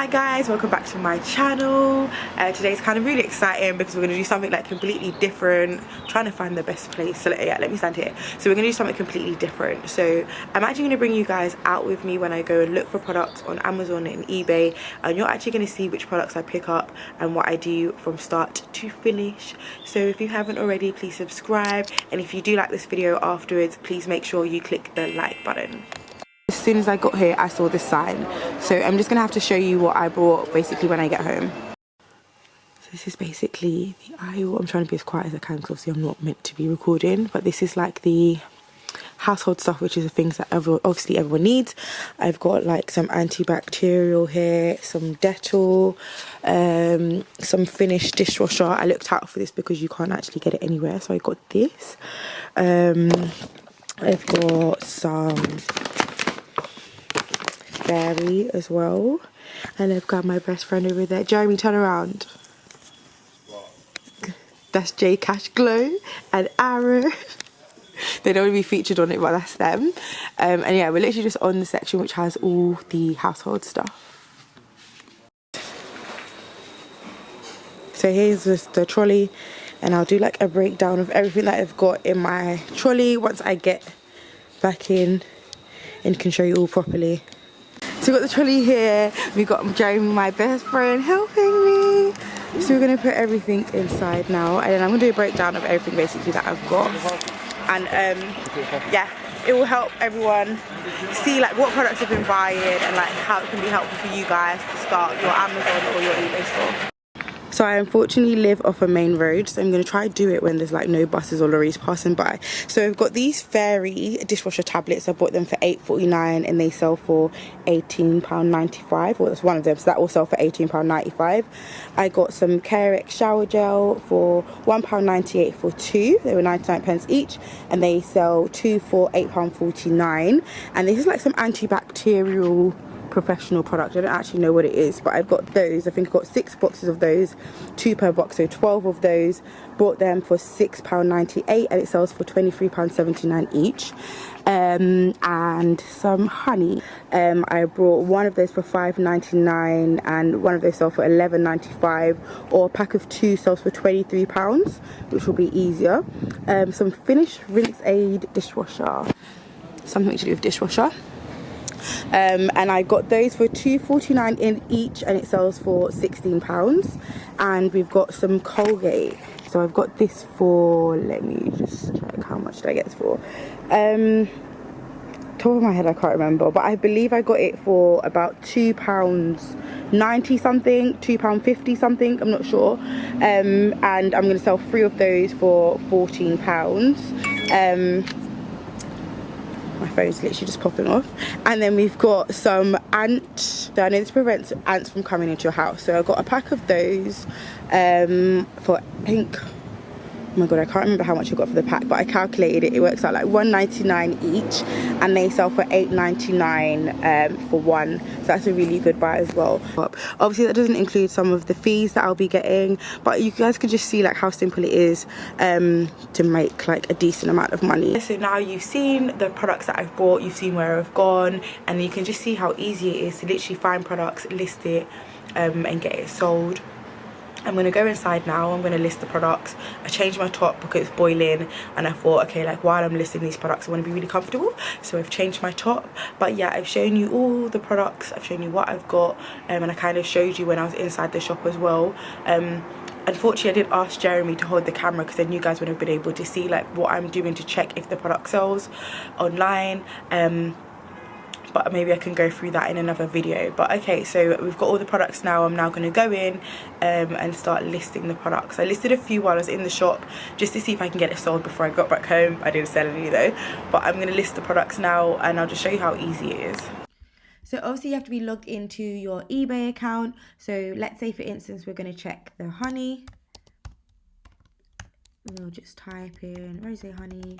guys, welcome back to my channel. Today's kind of really exciting because we're going to do something like completely different. I'm trying to find the best place, so let me stand here. So we're going to do something completely different. So I'm actually going to bring you guys out with me when I go and look for products on Amazon and eBay, and you're actually going to see which products I pick up and what I do from start to finish. So if you haven't already, please subscribe, and if you do like this video afterwards, please make sure you click the like button. As soon as I got here, I saw this sign, so I'm just gonna have to show you what I bought basically when I get home. So this is basically the aisle. I'm trying to be as quiet as I can because obviously I'm not meant to be recording, but this is like the household stuff, which is the things that obviously everyone needs. I've got like some antibacterial here, some Dettol, some Finish dishwasher. I looked out for this because you can't actually get it anywhere, so I got this. I've got some Fairy as well, and I've got my best friend over there. Jeremy, turn around. What? That's J Cash Glow and Arrow. They don't want to be featured on it, but that's them. And yeah, we're literally just on the section which has all the household stuff. So here's just the trolley, and I'll do like a breakdown of everything that I've got in my trolley once I get back in and can show you all properly. So we've got the trolley here, we've got Jeremy, my best friend, helping me. So we're gonna put everything inside now, and then I'm gonna do a breakdown of everything basically that I've got. And yeah, it will help everyone see like what products I've been buying and like how it can be helpful for you guys to start your Amazon or your eBay store. So I unfortunately live off a main road, so I'm going to try to do it when there's like no buses or lorries passing by. So I've got these Fairy dishwasher tablets. I bought them for £8.49 and they sell for £18.95. Well, that's one of them, so that will sell for £18.95. I got some Carex shower gel for £1.98 for two. They were 99p each, and they sell two for £8.49. And this is like some antibacterial professional product. I don't actually know what it is, but I've got those. I think I've got 6 boxes of those, 2 per box, so 12 of those. Bought them for £6.98 and it sells for £23.79 each. And some honey. I brought one of those for £5.99 and one of those sells for £11.95, or a pack of 2 sells for £23, which will be easier. Some Finish Rinse Aid dishwasher, something to do with dishwasher. And I got those for £2.49 in each, and it sells for £16. And we've got some Colgate. So I've got this for, let me just check, how much did I get this for? Top of my head I can't remember, but I believe I got it for about £2.90 something, £2.50 something, I'm not sure. And I'm going to sell 3 of those for £14. My phone's literally just popping off. And then we've got some ant. I know this prevents ants from coming into your house. So I got a pack of those for, I think, oh my god, I can't remember how much I got for the pack, but I calculated it. It works out like £1.99 each, and they sell for £8.99 for one. So that's a really good buy as well. Obviously that doesn't include some of the fees that I'll be getting, but you guys can just see like how simple it is to make like a decent amount of money. So now you've seen the products that I've bought, you've seen where I've gone, and you can just see how easy it is to literally find products, list it, and get it sold. I'm going to go inside now. I'm going to list the products. I changed my top because it's boiling, and I thought, okay, like while I'm listing these products I want to be really comfortable, so I've changed my top. But yeah, I've shown you all the products, I've shown you what I've got, and I kind of showed you when I was inside the shop as well. Unfortunately I did ask Jeremy to hold the camera because then you guys would have been able to see like what I'm doing to check if the product sells online. But maybe I can go through that in another video. But okay, so we've got all the products now. I'm now going to go in and start listing the products. I listed a few while I was in the shop just to see if I can get it sold before I got back home. I didn't sell any though, but I'm going to list the products now and I'll just show you how easy it is. So obviously you have to be logged into your eBay account. So let's say for instance we're going to check the honey. We'll just type in rose honey,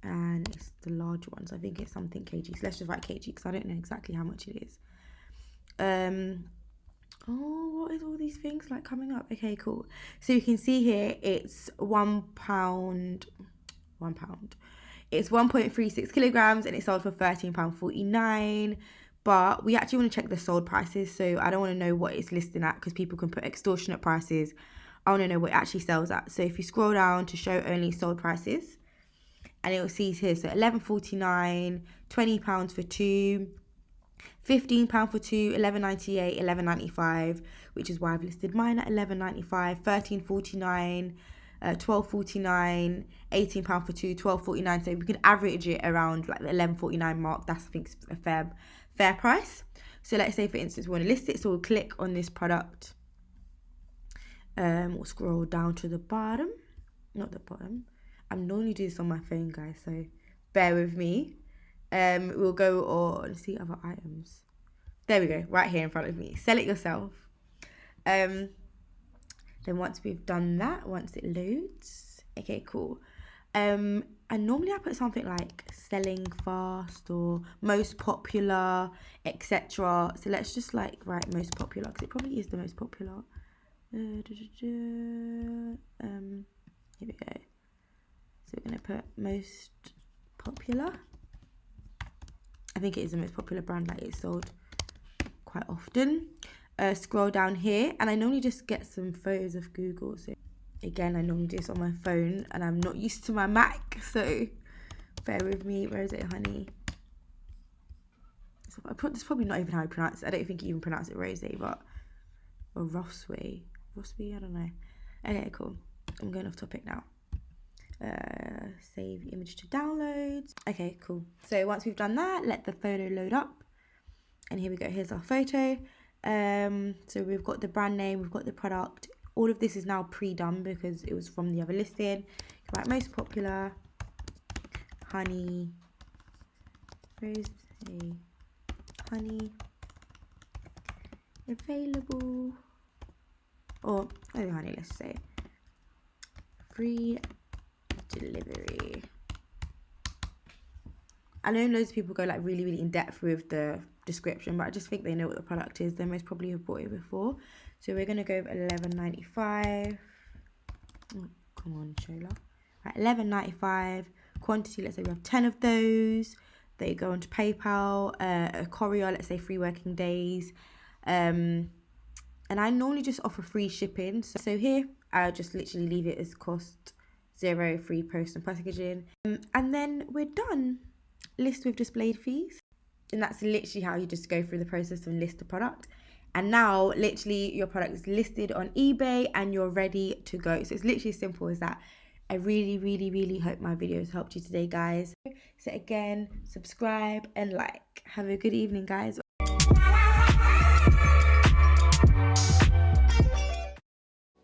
and it's the large ones. I think it's something kg, so let's just write kg because I don't know exactly how much it is. Oh, what is all these things like coming up? Okay, cool. So you can see here it's £1. It's 1.36 kilograms and it sold for £13.49. but we actually want to check the sold prices. So I don't want to know what it's listing at because people can put extortionate prices. I want to know what it actually sells at. So if you scroll down to show only sold prices, and it will see here, so £11.49, £20 for two, £15 for two, £11.98, £11.95, which is why I've listed mine at £11.95, £13.49, £12.49, £18 for two, £12.49. So we can average it around like the £11.49 mark. That's, I think, a fair price. So let's say, for instance, we want to list it. So we'll click on this product. We'll scroll down to the bottom. Not the bottom. I'm normally doing this on my phone, guys, so bear with me. We'll go on see other items. There we go, right here in front of me. Sell it yourself. Then once we've done that, once it loads, okay, cool. And normally I put something like selling fast or most popular, etc. So let's just like write most popular because it probably is the most popular. Here we go. So we're going to put most popular. I think it is the most popular brand, like it's sold quite often. Scroll down here, and I normally just get some photos of Google. So again, I normally do this on my phone, and I'm not used to my Mac, so bear with me. Where is it, honey? It's probably not even how I pronounce it. I don't think you even pronounce it Rose, but or Rossway, I don't know. Okay, cool. I'm going off topic now. Save image to downloads. Okay, cool. So once we've done that, let the photo load up, and here we go. Here's our photo. So we've got the brand name, we've got the product. All of this is now pre-done because it was from the other listing. Right, most popular honey, rose honey available, or honey, let's say free delivery. I know loads of people go like really in depth with the description, but I just think they know what the product is. They most probably have bought it before. So we're gonna go with £11.95. Oh, come on, Shola. Right, £11.95 quantity. Let's say we have 10 of those. They go onto PayPal. A courier, let's say 3 working days. And I normally just offer free shipping. So here I'll just literally leave it as cost 0, free post and packaging, and then we're done. List with displayed fees, and that's literally how you just go through the process and list the product. And now literally your product is listed on eBay and you're ready to go. So it's literally as simple as that. I really hope my videos helped you today, guys. So again, subscribe and like. Have a good evening, guys.